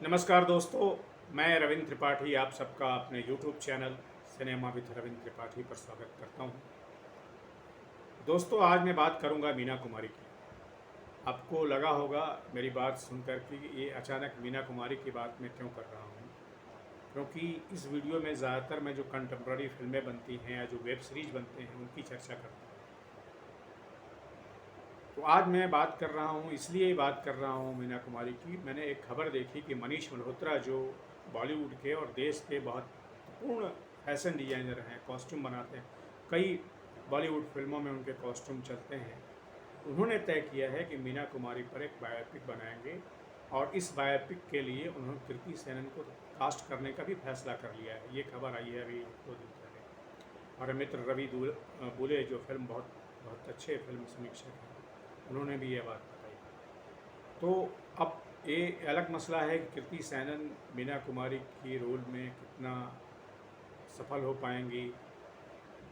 नमस्कार दोस्तों, मैं रविंद्र त्रिपाठी आप सबका अपने YouTube channel cinema with Ravindra Tripathi पर स्वागत करता हूं। दोस्तों, आज मैं बात करूंगा मीना कुमारी की। आपको लगा होगा मेरी बात सुनकर कि ये अचानक मीना कुमारी की बात मैं क्यों कर रहा हूं, क्योंकि इस वीडियो में ज़्यादातर मैं जो कंटेम्प्ररी फिल्में बनती हैं या जो वेब सीरीज बनते हैं उनकी चर्चा करता हूँ। तो आज मैं बात कर रहा हूँ, इसलिए बात कर रहा हूँ मीना कुमारी की। मैंने एक खबर देखी कि मनीष मल्होत्रा जो बॉलीवुड के और देश के बहुत पूर्ण फैशन डिजाइनर हैं, कॉस्ट्यूम बनाते हैं, कई बॉलीवुड फिल्मों में उनके कॉस्ट्यूम चलते हैं, उन्होंने तय किया है कि मीना कुमारी पर एक बायोपिक बनाएंगे। और इस बायोपिक के लिए उन्होंने कृति सेनन को कास्ट करने का भी फैसला कर लिया है। ये खबर आई है अभी 2 दिन पहले। और मित्र रवि बुले जो फिल्म बहुत बहुत अच्छे फिल्म समीक्षक हैं, उन्होंने भी ये बात बताई। तो अब ये अलग मसला है कि कृति सैनन मीना कुमारी की रोल में कितना सफल हो पाएंगी,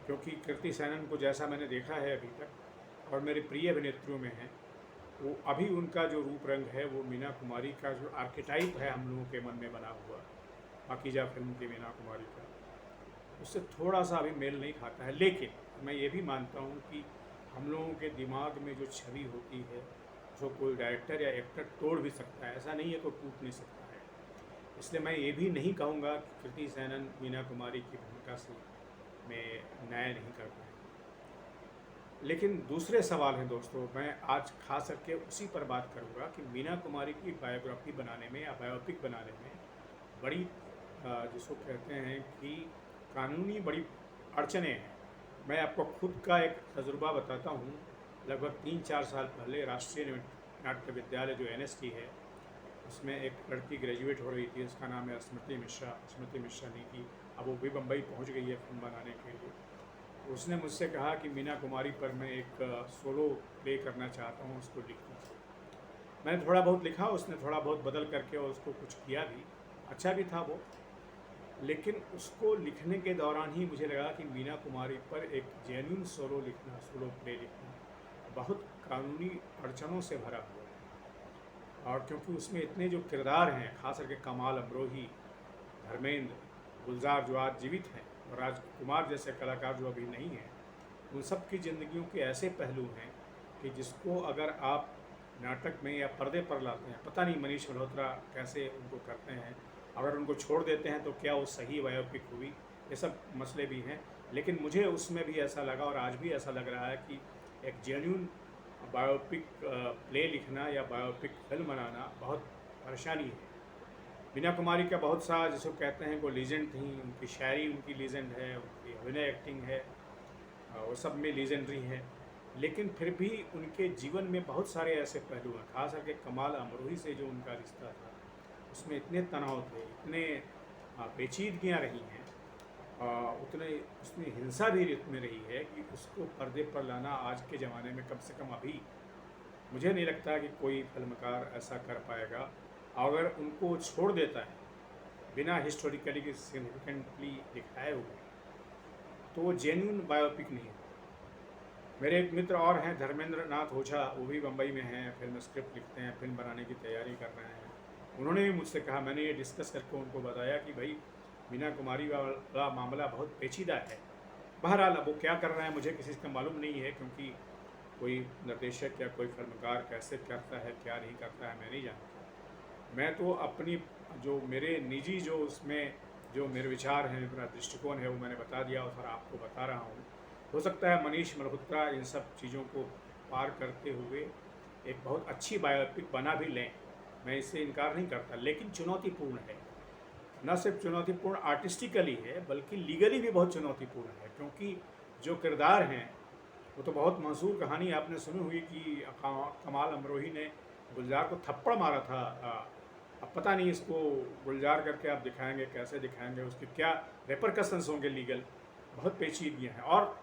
क्योंकि कृति सैनन को जैसा मैंने देखा है अभी तक और मेरे प्रिय अभिनेत्रियों में है, वो अभी उनका जो रूप रंग है वो मीना कुमारी का जो आर्किटाइप है हम लोगों के मन में बना हुआ, पाकीज़ा फिल्म की मीना कुमारी का, उससे थोड़ा सा अभी मेल नहीं खाता है। लेकिन मैं ये भी मानता हूँ कि हम लोगों के दिमाग में जो छवि होती है, जो कोई डायरेक्टर या एक्टर तोड़ भी सकता है, ऐसा नहीं है कोई टूट नहीं सकता है। इसलिए मैं ये भी नहीं कहूँगा कि कृति सैनन मीना कुमारी की भूमिका से में न्याय नहीं कर पाए। लेकिन दूसरे सवाल हैं दोस्तों, मैं आज खास करके उसी पर बात करूँगा कि मीना कुमारी की बायोग्राफी बनाने में या बायोपिक बनाने में बड़ी जिसको कहते हैं कि कानूनी बड़ी अड़चने हैं। मैं आपको खुद का एक तजुर्बा बताता हूँ। लगभग 3-4 साल पहले राष्ट्रीय नाट्य विद्यालय जो NST है, उसमें एक लड़की ग्रेजुएट हो रही थी, उसका नाम है स्मृति मिश्रा नहीं थी, अब वो भी बम्बई पहुँच गई है फिल्म बनाने के लिए। उसने मुझसे कहा कि मीना कुमारी पर मैं एक सोलो प्ले करना चाहता हूँ, उसको लिख दीजिए। मैंने थोड़ा बहुत लिखा, उसने थोड़ा बहुत बदल करके और उसको कुछ किया भी, अच्छा भी था वो। लेकिन उसको लिखने के दौरान ही मुझे लगा कि मीना कुमारी पर एक जेन्युइन सोलो प्ले लिखना बहुत कानूनी अड़चनों से भरा हुआ है। और क्योंकि उसमें इतने जो किरदार हैं, खास करके कमाल अमरोही, धर्मेंद्र, गुलजार जो आज जीवित हैं, और राजकुमार जैसे कलाकार जो अभी नहीं हैं, उन सब की ज़िंदगियों के ऐसे पहलू हैं कि जिसको अगर आप नाटक में या पर्दे पर लाते हैं, पता नहीं मनीष मल्होत्रा कैसे उनको करते हैं, अगर उनको छोड़ देते हैं तो क्या वो सही बायोपिक हुई, ये सब मसले भी हैं। लेकिन मुझे उसमें भी ऐसा लगा और आज भी ऐसा लग रहा है कि एक जेन्युइन बायोपिक प्ले लिखना या बायोपिक फिल्म बनाना बहुत परेशानी है। मीना कुमारी का बहुत सा जिसको कहते हैं वो लीजेंड थी, उनकी शायरी उनकी लीजेंड है, उनकी अभिनय एक्टिंग है, वो सब में लीजेंडरी है। लेकिन फिर भी उनके जीवन में बहुत सारे ऐसे पहलू हैं, खास करके कमाल अमरोही से जो उनका रिश्ता था, उसमें इतने तनाव थे, इतने पेचीदगियाँ रही हैं, उतने उसमें हिंसा भी में रही है कि उसको पर्दे पर लाना आज के ज़माने में कम से कम अभी मुझे नहीं लगता कि कोई फिल्मकार ऐसा कर पाएगा। अगर उनको छोड़ देता है बिना हिस्टोरिकली सिग्निफिकेंटली दिखाए हुए, तो वो जेन्यून बायोपिक नहीं है। मेरे एक मित्र और हैं, धर्मेंद्र नाथ ओझा, वो भी बम्बई में हैं, फिल्म स्क्रिप्ट लिखते हैं, फिल्म बनाने की तैयारी कर रहे हैं। उन्होंने भी मुझसे कहा, मैंने ये डिस्कस करके उनको बताया कि भाई मीना कुमारी वाला मामला बहुत पेचीदा है। बहरहाल अब वो क्या कर रहे हैं मुझे किसी का मालूम नहीं है, क्योंकि कोई निर्देशक या कोई फिल्मकार कैसे करता है क्या नहीं करता है मैं नहीं जानता। मैं तो अपनी जो मेरे निजी जो उसमें जो मेरे विचार हैं, मेरा दृष्टिकोण है, वो मैंने बता दिया और आपको बता रहा हूँ। हो सकता है मनीष मल्होत्रा इन सब चीज़ों को पार करते हुए एक बहुत अच्छी बायोपिक बना भी लें, मैं इससे इनकार नहीं करता। लेकिन चुनौतीपूर्ण है, न सिर्फ चुनौतीपूर्ण आर्टिस्टिकली है बल्कि लीगली भी बहुत चुनौतीपूर्ण है, क्योंकि जो किरदार हैं वो तो बहुत मशहूर कहानी आपने सुनी हुई कि कमाल अमरोही ने गुलजार को थप्पड़ मारा था। अब पता नहीं इसको गुलजार करके आप दिखाएंगे, कैसे दिखाएंगे, उसके क्या रेपरकशंस होंगे लीगल, बहुत पेचीदगियाँ हैं। और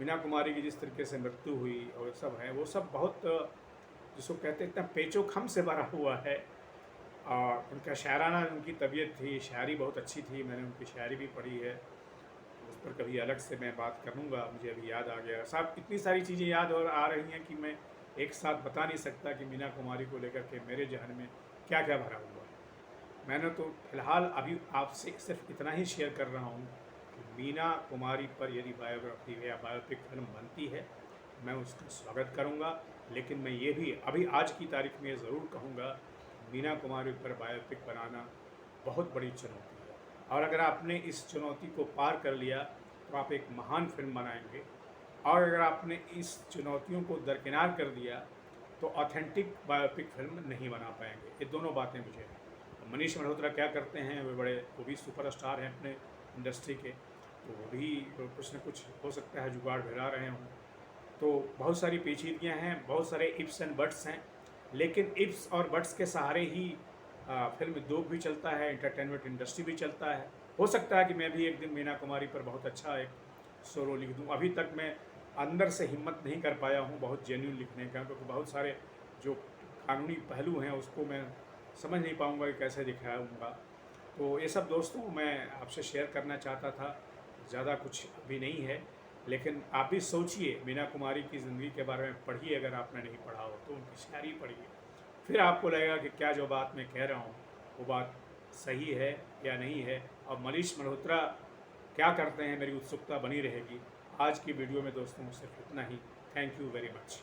मीना कुमारी की जिस तरीके से मृत्यु हुई और सब है, वो सब बहुत जिसको कहते हैं इतना पेचो खम से भरा हुआ है। और उनका शायराना उनकी तबीयत थी, शायरी बहुत अच्छी थी, मैंने उनकी शायरी भी पढ़ी है, उस पर कभी अलग से मैं बात करूँगा। मुझे अभी याद आ गया साहब, इतनी सारी चीज़ें याद और आ रही हैं कि मैं एक साथ बता नहीं सकता कि मीना कुमारी को लेकर के मेरे जहन में क्या क्या भरा हुआ है। मैंने तो फ़िलहाल अभी आपसे सिर्फ इतना ही शेयर कर रहा हूँ कि मीना कुमारी पर यदि बायोग्राफी या बायोपिक फिल्म बनती है, मैं उसका स्वागत करूँगा। लेकिन मैं ये भी अभी आज की तारीख में ज़रूर कहूँगा, मीना कुमारी पर बायोपिक बनाना बहुत बड़ी चुनौती है, और अगर आपने इस चुनौती को पार कर लिया तो आप एक महान फिल्म बनाएंगे। और अगर आपने इस चुनौतियों को दरकिनार कर दिया तो ऑथेंटिक बायोपिक फिल्म नहीं बना पाएंगे। ये दोनों बातें मुझे हैं। मनीष मल्होत्रा क्या करते हैं, वो भी सुपरस्टार हैं अपने इंडस्ट्री के, तो वो भी कुछ न कुछ हो सकता है जुगाड़ भिड़ा रहे हों। तो बहुत सारी पेचीदगियाँ हैं, बहुत सारे इफ्स एंड बट्स हैं, लेकिन इफ्स और बट्स के सहारे ही फिल्म उद्योग भी चलता है, एंटरटेनमेंट इंडस्ट्री भी चलता है। हो सकता है कि मैं भी एक दिन मीना कुमारी पर बहुत अच्छा एक स्टोरी लिख दूँ। अभी तक मैं अंदर से हिम्मत नहीं कर पाया हूँ बहुत जेन्युइन लिखने का, क्योंकि बहुत सारे जो कानूनी पहलू हैं उसको मैं समझ नहीं पाऊँगा कि कैसे दिखाऊँगा। तो ये सब दोस्तों मैं आपसे शेयर करना चाहता था, ज़्यादा कुछ अभी नहीं है। लेकिन आप भी सोचिए, मीना कुमारी की ज़िंदगी के बारे में पढ़िए, अगर आपने नहीं पढ़ा हो तो उनकी शायरी पढ़िए, फिर आपको लगेगा कि क्या जो बात मैं कह रहा हूँ वो बात सही है या नहीं है। और मनीष मल्होत्रा क्या करते हैं, मेरी उत्सुकता बनी रहेगी। आज की वीडियो में दोस्तों सिर्फ इतना ही। Thank you very much.